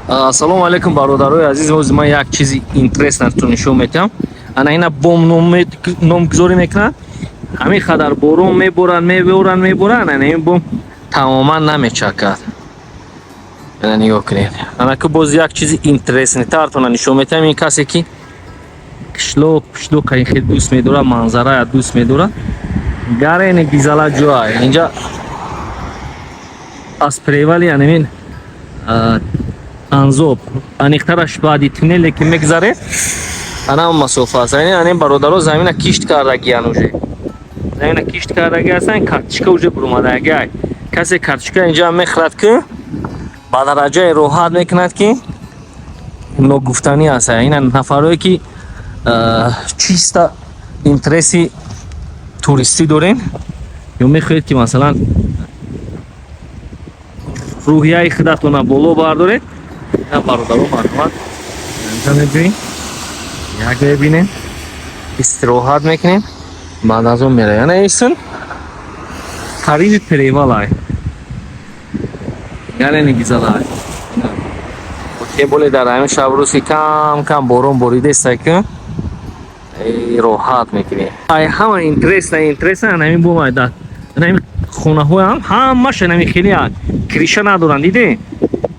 Ассалому алайкум бародарои азиз, ҳозир ман як чизи интересантро нишон метиҳам. Ана ина бом номгузорӣ мекунад. Ҳамин қадар борон меборад, ана ин бом тамоман намечакад. Ана нигоҳ кунед. Ана ки боз як чизи интересантарро нишон метиҳам. Ин касе ки қишлоқаи хеле дӯст медорад, манзарая дӯст медорад. Гарени гизала ҷоя. Инҷа аз превали анамин анзоб аниқтараш баъди туннеле ки мегзаред, ана масофа аст. Ани бародаро замина кишт кардагиян уже. Замина кишт кардаги ҳастанд, карточка уже буромадаги. Касе карточка инҷа мехӯрад ки ба дараҷаи роҳат мекунад ки ногуфтанӣ аст. Ина нафарое ки чиста интереси туристӣ дорен ё мехоҳед ки масалан рӯҳияи худатона боло бардоред, бародаро марҳамат инҷа мебинем, як мебинем, истироҳат мекунем, баъд аз он меравем. Яна исын қариби перевалай, галени гизалай. Тем более дар ҳамин шабрӯз ки кам борон боридааст ки роҳат мекунем. Ҳама интересна ҳамин бомай дар ҳамин хонаҳоям ҳамаш ҳамин хеле криша надоранд. Диде?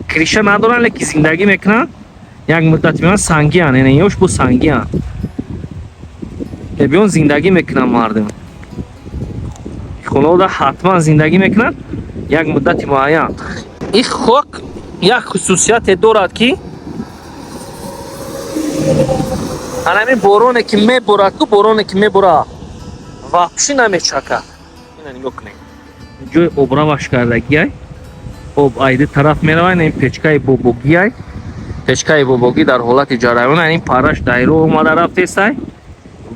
Криша надоранд, леки зиндагӣ мекунанд. Як муддати меён сангиян, ина ёш бо сангиян. Биён зиндагӣ мекунанд мардум. Хонаҳода ҳатман зиндагӣ мекунанд як муддати муайян. Ин хок як хусусияте дорад ки ҳамин бороне ки меборад, ку бороне ки меборад вапши намечакад. Ина нигоҳ кунед. Ҷои обраваш кардагиай. об айди тараф меравад. Ин печкаи бобогиай. Печкаи бобогӣ дар ҳолати ҷараён. Ин параш дайро омада рафтестай.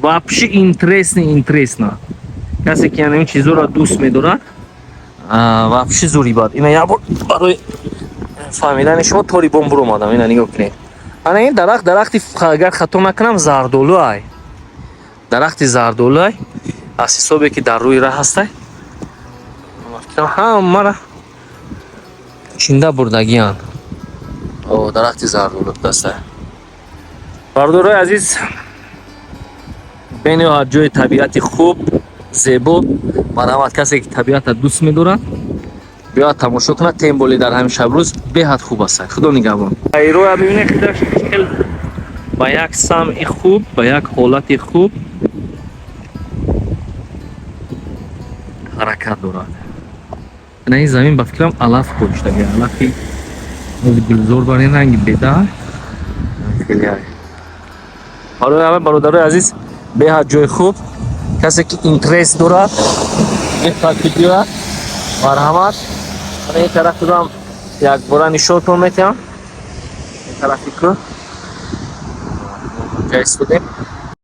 Вапши интересна. Касе ки ин чизоро дӯст медорад, вапши зури бад. Ина як бор барои фаҳмидани шумо тори бом буромадам. Ина нигоҳ кунед. Ана ин дарахти агар хато накунам зардолуай. Дарахти зардолуай аз ҳисобе ки дар рӯи раҳ ҳастай. Ҳамара чинда бурдагиян. Дарахти зардолу дастай. Бардорои азиз, бениҳоят ҷои табиати хуб, зебо. Марҳамат, касе ки табиата дӯст медорад биёяд тамошо кунад. Тем более дар ҳамин шабрӯз беҳад хуб аст. Худо нигаҳбон. Айроя бибинед худаш ба як самъи хуб, ба як ҳолати хуб ҳаракат дорад. ин замин ба фикрам алаф хоштаги алафи гулзор бар ин ранги бедар. ҳоло бародарои азиз, беҳад ҷои хуб. Касе ки интерес дорад мехоҳад ки биёяд, марҳамат. Ин тарафиро ҳам якбора нишонтон метиҳам. Ин тарафи ку ҷа истодем.